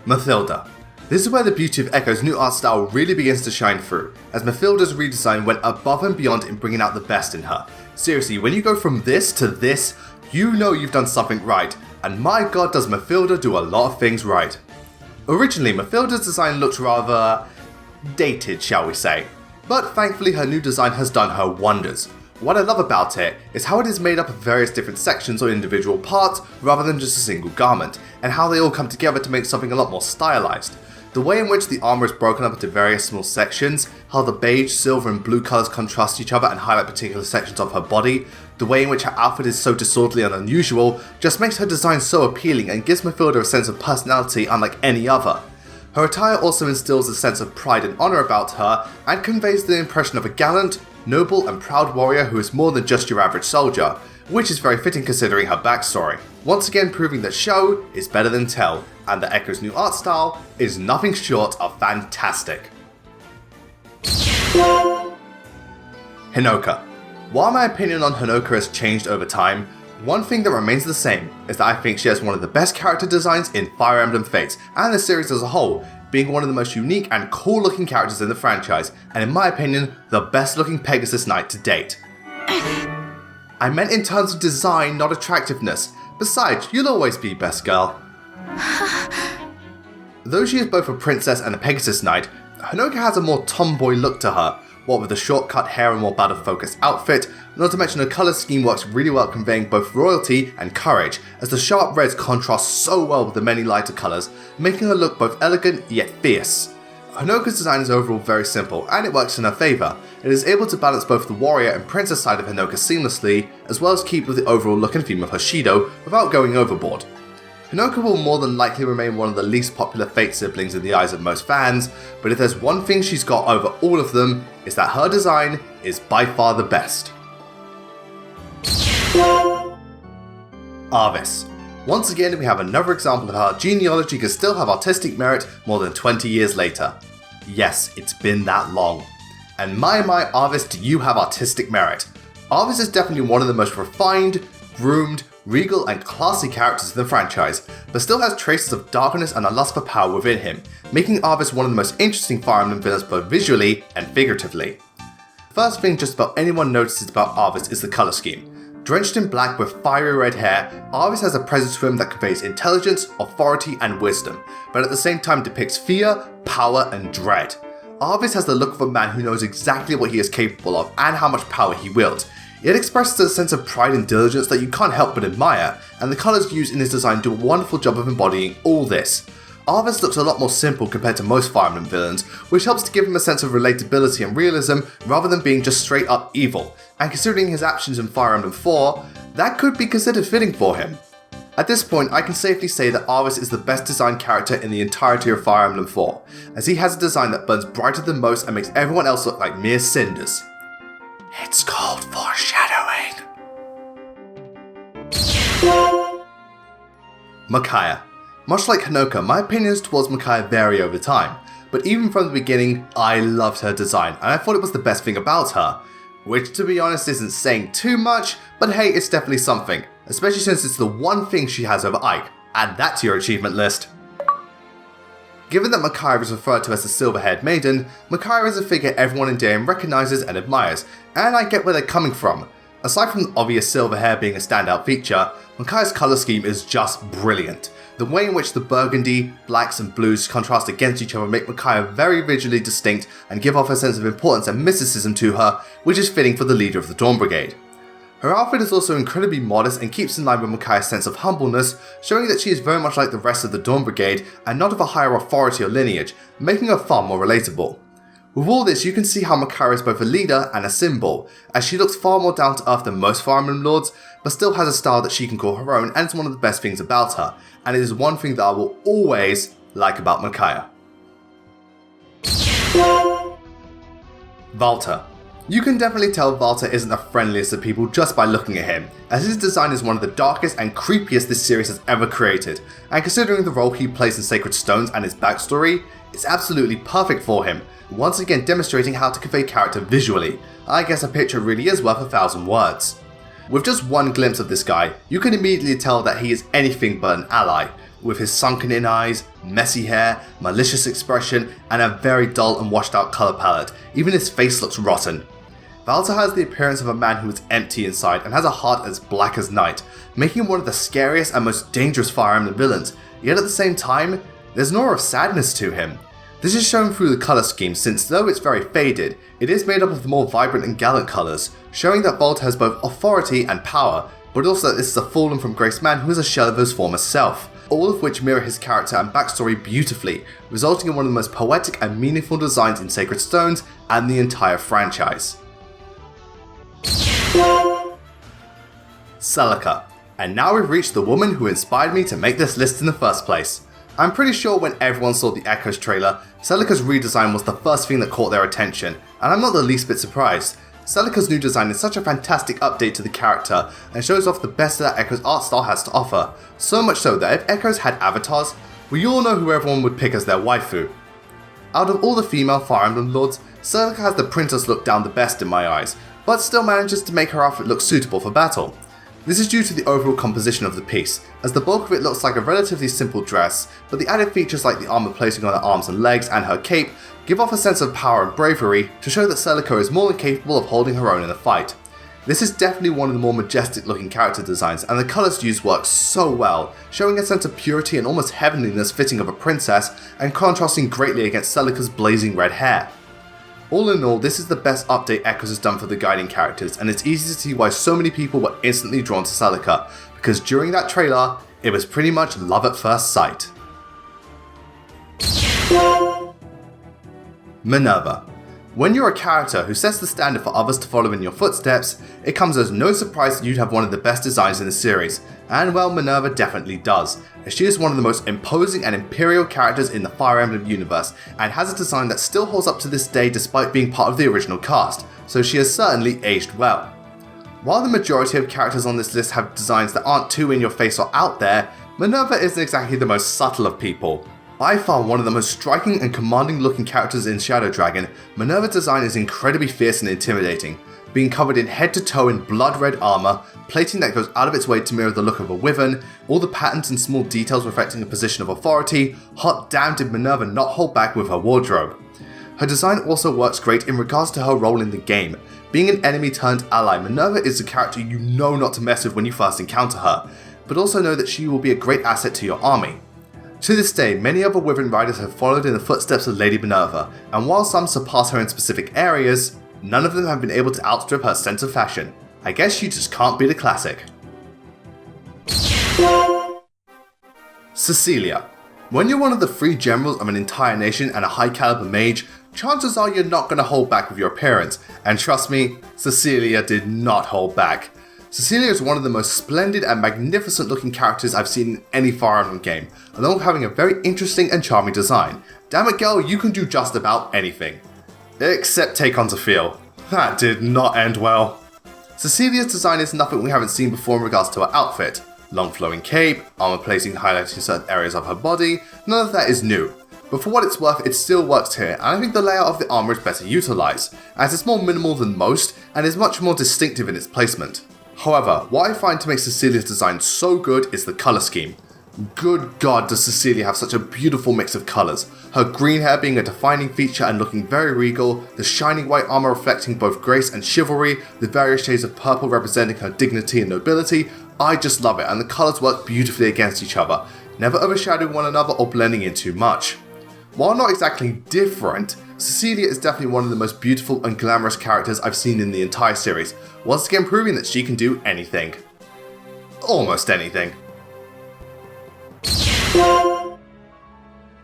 Matilda. This is where the beauty of Echo's new art style really begins to shine through, as Matilda's redesign went above and beyond in bringing out the best in her. Seriously, when you go from this to this, you know you've done something right, and my god does Matilda do a lot of things right. Originally, Matilda's design looked rather dated, shall we say, but thankfully her new design has done her wonders. What I love about it is how it is made up of various different sections or individual parts rather than just a single garment, and how they all come together to make something a lot more stylized. The way in which the armor is broken up into various small sections, how the beige, silver and blue colours contrast each other and highlight particular sections of her body, the way in which her outfit is so disorderly and unusual, just makes her design so appealing and gives Matilda a sense of personality unlike any other. Her attire also instills a sense of pride and honour about her, and conveys the impression of a gallant, noble and proud warrior who is more than just your average soldier, which is very fitting considering her backstory. Once again proving that show is better than tell, and that Echo's new art style is nothing short of fantastic. Honoka. While my opinion on Honoka has changed over time, one thing that remains the same is that I think she has one of the best character designs in Fire Emblem Fates and the series as a whole, being one of the most unique and cool looking characters in the franchise, and in my opinion, the best looking Pegasus Knight to date. I meant in terms of design, not attractiveness. Besides, you'll always be best girl. Though she is both a princess and a Pegasus Knight, Honoka has a more tomboy look to her, what with the short cut hair and more battle focused outfit, not to mention the colour scheme works really well conveying both royalty and courage, as the sharp reds contrast so well with the many lighter colours, making her look both elegant yet fierce. Honoka's design is overall very simple, and it works in her favour. It is able to balance both the warrior and princess side of Honoka seamlessly, as well as keep with the overall look and theme of her Shido without going overboard. Honoka will more than likely remain one of the least popular Fate siblings in the eyes of most fans, but if there's one thing she's got over all of them, it's that her design is by far the best. Arvis. Once again, we have another example of how genealogy can still have artistic merit more than 20 years later. Yes, it's been that long. And my Arvis, do you have artistic merit? Arvis is definitely one of the most refined, groomed, regal and classy characters in the franchise, but still has traces of darkness and a lust for power within him, making Arvis one of the most interesting Fire Emblem villains both visually and figuratively. First thing just about anyone notices about Arvis is the colour scheme. Drenched in black with fiery red hair, Arvis has a presence to him that conveys intelligence, authority and wisdom, but at the same time depicts fear, power and dread. Arvis has the look of a man who knows exactly what he is capable of and how much power he wields. It expresses a sense of pride and diligence that you can't help but admire, and the colours used in his design do a wonderful job of embodying all this. Arvis looks a lot more simple compared to most Fire Emblem villains, which helps to give him a sense of relatability and realism rather than being just straight up evil, and considering his actions in Fire Emblem 4, that could be considered fitting for him. At this point, I can safely say that Arvis is the best designed character in the entirety of Fire Emblem 4, as he has a design that burns brighter than most and makes everyone else look like mere cinders. It's called foreshadowing. Micaiah. Much like Honoka, my opinions towards Micaiah vary over time, but even from the beginning, I loved her design and I thought it was the best thing about her, which to be honest isn't saying too much, but hey, it's definitely something, especially since it's the one thing she has over Ike. Add that to your achievement list. Given that Micaiah is referred to as the silver-haired maiden, Micaiah is a figure everyone in DM recognises and admires, and I get where they're coming from. Aside from the obvious silver hair being a standout feature, Micaiah's colour scheme is just brilliant. The way in which the burgundy, blacks and blues contrast against each other make Micaiah very visually distinct and give off a sense of importance and mysticism to her, which is fitting for the leader of the Dawn Brigade. Her outfit is also incredibly modest and keeps in line with Micaiah's sense of humbleness, showing that she is very much like the rest of the Dawn Brigade and not of a higher authority or lineage, making her far more relatable. With all this, you can see how Micaiah is both a leader and a symbol, as she looks far more down to earth than most Fire Emblem lords, but still has a style that she can call her own, and it's one of the best things about her, and it is one thing that I will always like about Micaiah. Volta. You can definitely tell Volta isn't the friendliest of people just by looking at him, as his design is one of the darkest and creepiest this series has ever created, and considering the role he plays in Sacred Stones and his backstory, it's absolutely perfect for him, once again demonstrating how to convey character visually. I guess a picture really is worth 1,000 words. With just one glimpse of this guy, you can immediately tell that he is anything but an ally. with his sunken-in eyes, messy hair, malicious expression, and a very dull and washed-out colour palette. Even his face looks rotten. Volta has the appearance of a man who is empty inside and has a heart as black as night, making him one of the scariest and most dangerous Fire Emblem villains, yet at the same time, there's an aura of sadness to him. This is shown through the colour scheme, since though it's very faded, it is made up of the more vibrant and gallant colours, showing that Volta has both authority and power, but also that this is a fallen from grace man who is a shell of his former self, all of which mirror his character and backstory beautifully, resulting in one of the most poetic and meaningful designs in Sacred Stones and the entire franchise. Celica. And now we've reached the woman who inspired me to make this list in the first place. I'm pretty sure when everyone saw the Echoes trailer, Celica's redesign was the first thing that caught their attention, and I'm not the least bit surprised. Celica's new design is such a fantastic update to the character and shows off the best that Echoes art style has to offer, so much so that if Echoes had avatars, we all know who everyone would pick as their waifu. Out of all the female Fire Emblem lords, Celica has the princess look down the best in my eyes, but still manages to make her outfit look suitable for battle. This is due to the overall composition of the piece, as the bulk of it looks like a relatively simple dress, but the added features like the armor placing on her arms and legs and her cape give off a sense of power and bravery to show that Celica is more than capable of holding her own in a fight. This is definitely one of the more majestic looking character designs, and the colours used work so well, showing a sense of purity and almost heavenliness fitting of a princess and contrasting greatly against Celica's blazing red hair. All in all, this is the best update Echoes has done for the guiding characters, and it's easy to see why so many people were instantly drawn to Celica, because during that trailer, it was pretty much love at first sight. Minerva. When you're a character who sets the standard for others to follow in your footsteps, it comes as no surprise that you'd have one of the best designs in the series, and well, Minerva definitely does, as she is one of the most imposing and imperial characters in the Fire Emblem universe, and has a design that still holds up to this day despite being part of the original cast, so she has certainly aged well. While the majority of characters on this list have designs that aren't too in your face or out there, Minerva isn't exactly the most subtle of people. By far one of the most striking and commanding looking characters in Shadow Dragon, Minerva's design is incredibly fierce and intimidating, being covered in head to toe in blood red armor, plating that goes out of its way to mirror the look of a wyvern, all the patterns and small details reflecting a position of authority. Hot damn did Minerva not hold back with her wardrobe. Her design also works great in regards to her role in the game. Being an enemy turned ally, Minerva is the character you know not to mess with when you first encounter her, but also know that she will be a great asset to your army. To this day, many other Wyvern riders have followed in the footsteps of Lady Minerva, and while some surpass her in specific areas, none of them have been able to outstrip her sense of fashion. I guess you just can't beat a classic. Cecilia. When you're one of the 3 generals of an entire nation and a high caliber mage, chances are you're not going to hold back with your appearance, and trust me, Cecilia did not hold back. Cecilia is one of the most splendid and magnificent looking characters I've seen in any Fire Emblem game, along with having a very interesting and charming design. Damn it girl, you can do just about anything. Except take on Tefeel. That did not end well. Cecilia's design is nothing we haven't seen before in regards to her outfit. Long flowing cape, armor placing highlighting certain areas of her body, none of that is new. But for what it's worth, it still works here, and I think the layout of the armor is better utilised, as it's more minimal than most and is much more distinctive in its placement. However, what I find to make Cecilia's design so good is the colour scheme. Good god does Cecilia have such a beautiful mix of colours, her green hair being a defining feature and looking very regal, the shining white armour reflecting both grace and chivalry, the various shades of purple representing her dignity and nobility. I just love it, and the colours work beautifully against each other, never overshadowing one another or blending in too much. While not exactly different, Cecilia is definitely one of the most beautiful and glamorous characters I've seen in the entire series, once again proving that she can do anything. Almost anything.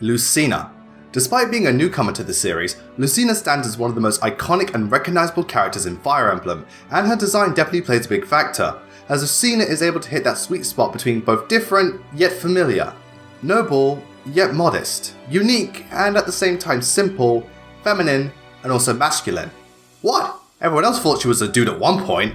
Lucina. Despite being a newcomer to the series, Lucina stands as one of the most iconic and recognisable characters in Fire Emblem, and her design definitely plays a big factor, as Lucina is able to hit that sweet spot between both different yet familiar, noble yet modest, unique and at the same time simple, feminine and also masculine. What? Everyone else thought she was a dude at one point.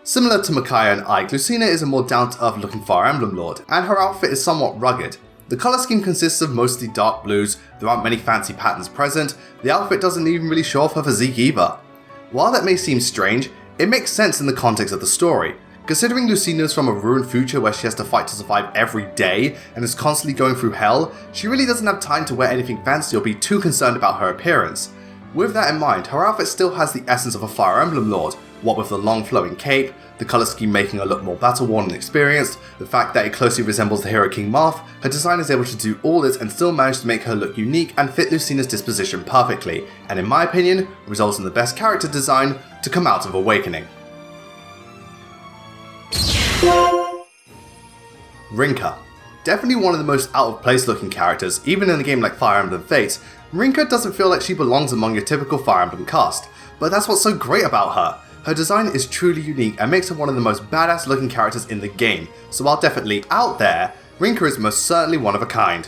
Similar to Micaiah and Ike, Lucina is a more down-to-earth looking Fire Emblem lord, and her outfit is somewhat rugged. The colour scheme consists of mostly dark blues, there aren't many fancy patterns present, the outfit doesn't even really show off her physique either. While that may seem strange, it makes sense in the context of the story, Considering Lucina's from a ruined future where she has to fight to survive every day and is constantly going through hell, she really doesn't have time to wear anything fancy or be too concerned about her appearance. With that in mind, her outfit still has the essence of a Fire Emblem lord, what with the long flowing cape, the colour scheme making her look more battle-worn and experienced, the fact that it closely resembles the hero King Marth. Her design is able to do all this and still manage to make her look unique and fit Lucina's disposition perfectly, and in my opinion, results in the best character design to come out of Awakening. Rinka. Definitely one of the most out of place looking characters, even in a game like Fire Emblem Fates. Rinka doesn't feel like she belongs among your typical Fire Emblem cast, but that's what's so great about her. Her design is truly unique and makes her one of the most badass looking characters in the game, so while definitely out there, Rinka is most certainly one of a kind.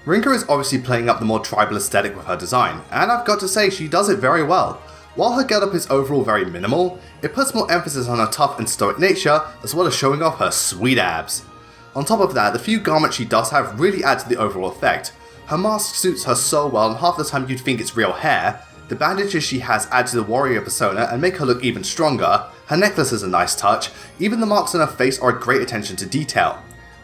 Rinka is obviously playing up the more tribal aesthetic with her design, and I've got to say she does it very well. While her getup is overall very minimal, it puts more emphasis on her tough and stoic nature, as well as showing off her sweet abs. On top of that, the few garments she does have really add to the overall effect. Her mask suits her so well, and half the time you'd think it's real hair. The bandages she has add to the warrior persona and make her look even stronger. Her necklace is a nice touch. Even the marks on her face are a great attention to detail.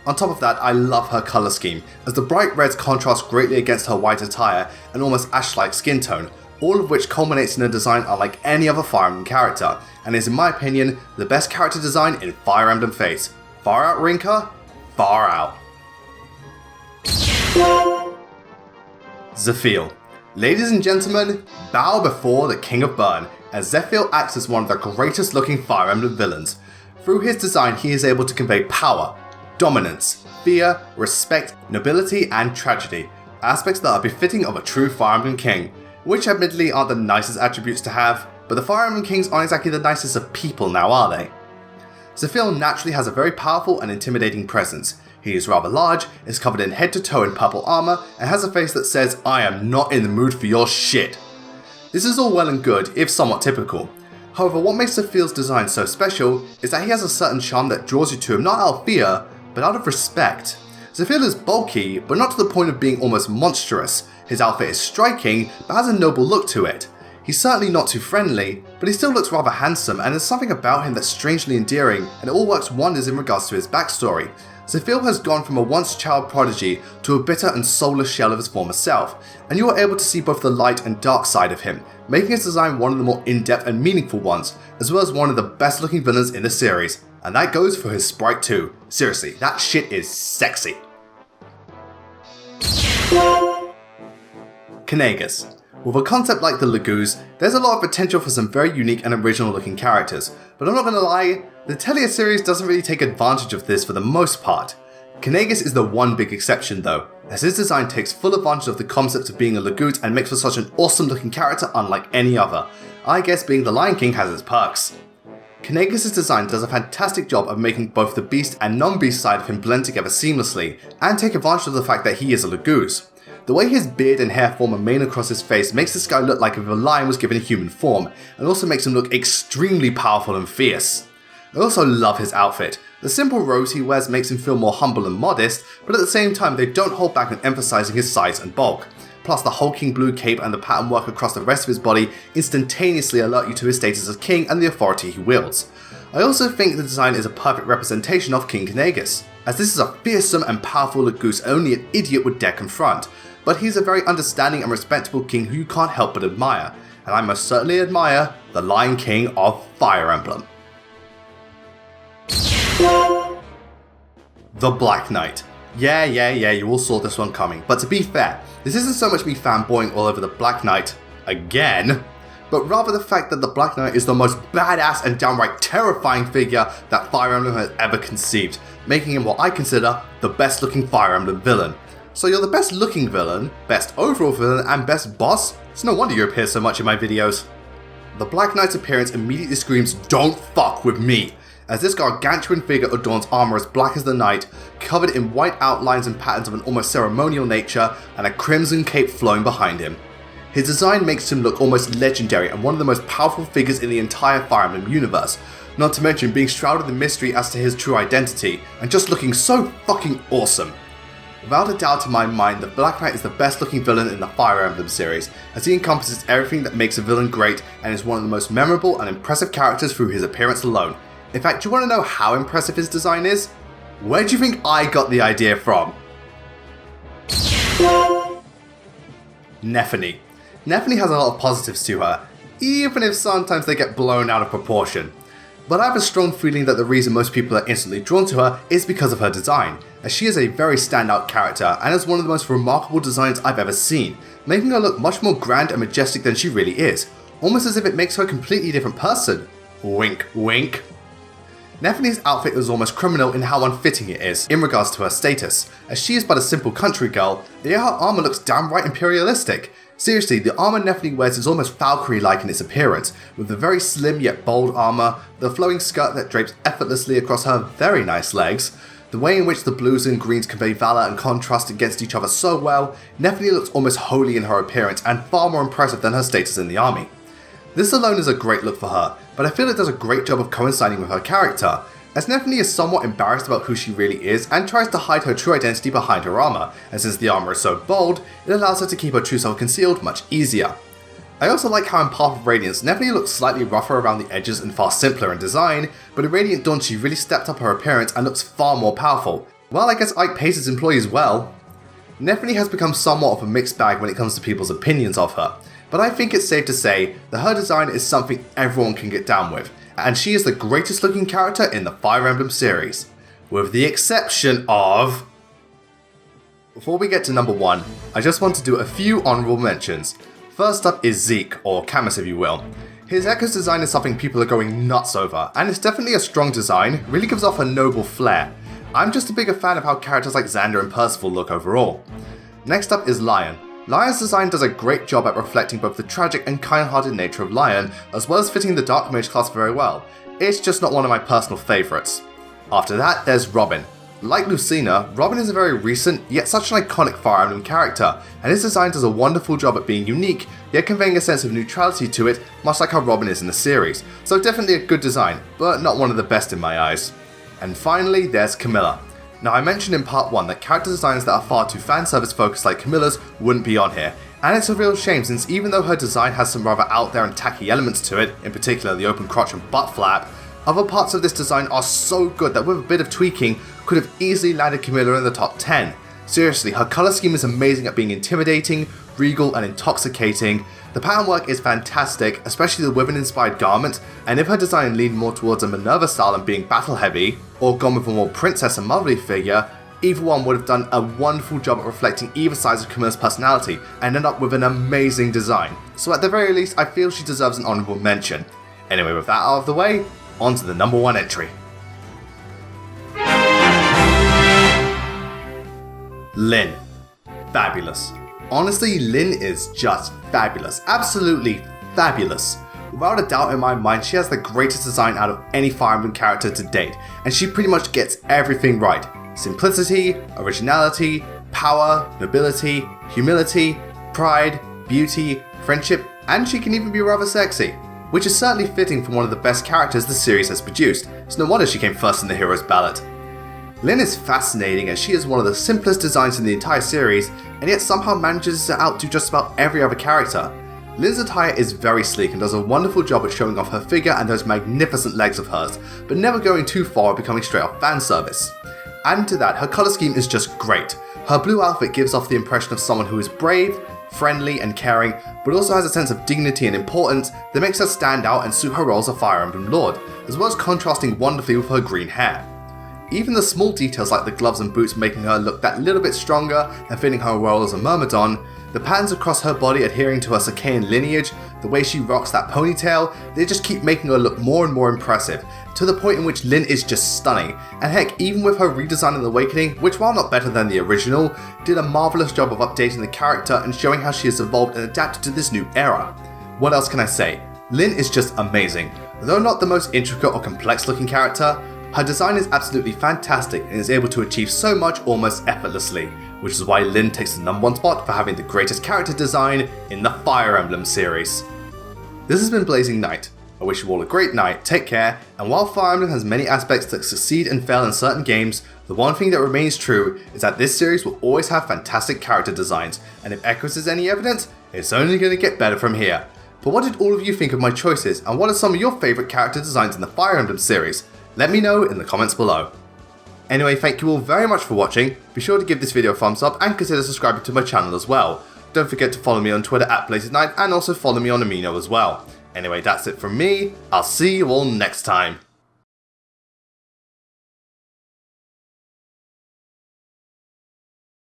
On top of that, I love her colour scheme, as the bright reds contrast greatly against her white attire and almost ash-like skin tone, all of which culminates in a design unlike any other Fire Emblem character, and is in my opinion, the best character design in Fire Emblem Fates. Far out Rinka? Far out. Zephyl. Ladies and gentlemen, bow before the King of Burn, as Zephyl acts as one of the greatest looking Fire Emblem villains. Through his design, he is able to convey power, dominance, fear, respect, nobility, and tragedy, aspects that are befitting of a true Fire Emblem king, which admittedly aren't the nicest attributes to have, but the Fire Emblem kings aren't exactly the nicest of people now, are they? Zephyl naturally has a very powerful and intimidating presence. He is rather large, is covered in head to toe in purple armour, and has a face that says, "I am not in the mood for your shit." This is all well and good, if somewhat typical. However, what makes Zephyl's design so special is that he has a certain charm that draws you to him not out of fear, but out of respect. Zephyl is bulky, but not to the point of being almost monstrous. His outfit is striking, but has a noble look to it. He's certainly not too friendly, but he still looks rather handsome, and there's something about him that's strangely endearing, and it all works wonders in regards to his backstory. Zephyl has gone from a once child prodigy to a bitter and soulless shell of his former self, and you are able to see both the light and dark side of him, making his design one of the more in-depth and meaningful ones, as well as one of the best looking villains in the series. And that goes for his sprite too. Seriously, that shit is sexy. Canaris. With a concept like the Lagoos, there's a lot of potential for some very unique and original looking characters, but I'm not gonna lie, the Telia series doesn't really take advantage of this for the most part. Canaris is the one big exception though, as his design takes full advantage of the concept of being a Lagoot and makes for such an awesome looking character unlike any other. I guess being the Lion King has its perks. Canaris' design does a fantastic job of making both the beast and non-beast side of him blend together seamlessly, and take advantage of the fact that he is a Lagoos. The way his beard and hair form a mane across his face makes this guy look like if a lion was given a human form, and also makes him look extremely powerful and fierce. I also love his outfit. The simple robes he wears makes him feel more humble and modest, but at the same time they don't hold back on emphasizing his size and bulk. Plus the hulking blue cape and the pattern work across the rest of his body instantaneously alert you to his status as king and the authority he wields. I also think the design is a perfect representation of King Canaris, as this is a fearsome and powerful Lagoos only an idiot would dare confront. But he's a very understanding and respectable king who you can't help but admire, and I most certainly admire the Lion King of Fire Emblem. The Black Knight. Yeah, you all saw this one coming, but to be fair, this isn't so much me fanboying all over the Black Knight again, but rather the fact that the Black Knight is the most badass and downright terrifying figure that Fire Emblem has ever conceived, making him what I consider the best looking Fire Emblem villain. So you're the best looking villain, best overall villain, and best boss? It's no wonder you appear so much in my videos. The Black Knight's appearance immediately screams, "Don't fuck with me," as this gargantuan figure adorns armor as black as the night, covered in white outlines and patterns of an almost ceremonial nature, and a crimson cape flowing behind him. His design makes him look almost legendary and one of the most powerful figures in the entire Fire Emblem universe, not to mention being shrouded in mystery as to his true identity, and just looking so fucking awesome. Without a doubt in my mind, the Black Knight is the best looking villain in the Fire Emblem series, as he encompasses everything that makes a villain great and is one of the most memorable and impressive characters through his appearance alone. In fact, do you want to know how impressive his design is? Where do you think I got the idea from? Nephalem. Nephalem has a lot of positives to her, even if sometimes they get blown out of proportion. But I have a strong feeling that the reason most people are instantly drawn to her is because of her design, as she is a very standout character and is one of the most remarkable designs I've ever seen, making her look much more grand and majestic than she really is, almost as if it makes her a completely different person. Wink wink. Nephalem's outfit is almost criminal in how unfitting it is in regards to her status, as she is but a simple country girl, yet her armor looks downright imperialistic. Seriously, the armor Nephalem wears is almost Valkyrie-like in its appearance, with the very slim yet bold armor, the flowing skirt that drapes effortlessly across her very nice legs, the way in which the blues and greens convey valor and contrast against each other so well. Nephalem looks almost holy in her appearance and far more impressive than her status in the army. This alone is a great look for her, but I feel it does a great job of coinciding with her character, as Nephalem is somewhat embarrassed about who she really is and tries to hide her true identity behind her armor, and since the armor is so bold, it allows her to keep her true self concealed much easier. I also like how in Path of Radiance, Nephalem looks slightly rougher around the edges and far simpler in design, but in Radiant Dawn she really stepped up her appearance and looks far more powerful. Well, I guess Ike Pace's employees well. Nephalem has become somewhat of a mixed bag when it comes to people's opinions of her, but I think it's safe to say that her design is something everyone can get down with, and she is the greatest looking character in the Fire Emblem series, with the exception of... Before we get to number 1, I just want to do a few honourable mentions. First up is Zeke, or Camus if you will. His Echo's design is something people are going nuts over, and it's definitely a strong design, really gives off a noble flair. I'm just a bigger fan of how characters like Xander and Percival look overall. Next up is Lion. Lion's design does a great job at reflecting both the tragic and kind-hearted nature of Lion, as well as fitting the Dark Mage class very well. It's just not one of my personal favourites. After that, there's Robin. Like Lucina, Robin is a very recent, yet such an iconic Fire Emblem character, and his design does a wonderful job at being unique, yet conveying a sense of neutrality to it, much like how Robin is in the series. So definitely a good design, but not one of the best in my eyes. And finally, there's Camilla. Now, I mentioned in part 1 that character designs that are far too fanservice focused like Camilla's wouldn't be on here, and it's a real shame since even though her design has some rather out there and tacky elements to it, in particular the open crotch and butt flap, other parts of this design are so good that with a bit of tweaking could have easily landed Camilla in the top 10. Seriously, her colour scheme is amazing at being intimidating, regal and intoxicating. The pattern work is fantastic, especially the women-inspired garments, and if her design leaned more towards a Minerva style and being battle-heavy, or gone with a more princess and motherly figure, either one would have done a wonderful job at reflecting either side of Camilla's personality and end up with an amazing design. So at the very least, I feel she deserves an honourable mention. Anyway, with that out of the way, on to the number 1 entry. Lyn. Fabulous. Honestly, Lyn is just fabulous. Absolutely fabulous. Without a doubt in my mind, she has the greatest design out of any Fire Emblem character to date, and she pretty much gets everything right. Simplicity, originality, power, nobility, humility, pride, beauty, friendship, and she can even be rather sexy, which is certainly fitting for one of the best characters the series has produced. It's no wonder she came first in the Hero's Ballot. Lyn is fascinating as she is one of the simplest designs in the entire series, and yet somehow manages to outdo just about every other character. Lyn's attire is very sleek and does a wonderful job at showing off her figure and those magnificent legs of hers, but never going too far or becoming straight up fan service. Adding to that, her colour scheme is just great. Her blue outfit gives off the impression of someone who is brave, friendly and caring, but also has a sense of dignity and importance that makes her stand out and suit her role as a Fire Emblem Lord, as well as contrasting wonderfully with her green hair. Even the small details like the gloves and boots making her look that little bit stronger and fitting her role as a Myrmidon, the patterns across her body adhering to her Circaean lineage, the way she rocks that ponytail, they just keep making her look more and more impressive, to the point in which Lyn is just stunning, and heck, even with her redesign in Awakening, which while not better than the original, did a marvellous job of updating the character and showing how she has evolved and adapted to this new era. What else can I say? Lyn is just amazing. Though not the most intricate or complex looking character, her design is absolutely fantastic and is able to achieve so much almost effortlessly, which is why Lyn takes the number 1 spot for having the greatest character design in the Fire Emblem series. This has been Blazing Knight. I wish you all a great night, take care, and while Fire Emblem has many aspects that succeed and fail in certain games, the one thing that remains true is that this series will always have fantastic character designs, and if Echoes is any evidence, it's only going to get better from here. But what did all of you think of my choices, and what are some of your favourite character designs in the Fire Emblem series? Let me know in the comments below. Anyway, thank you all very much for watching. Be sure to give this video a thumbs up and consider subscribing to my channel as well. Don't forget to follow me on Twitter at BLAZINGKNIGHT and also follow me on Amino as well. Anyway, that's it from me. I'll see you all next time.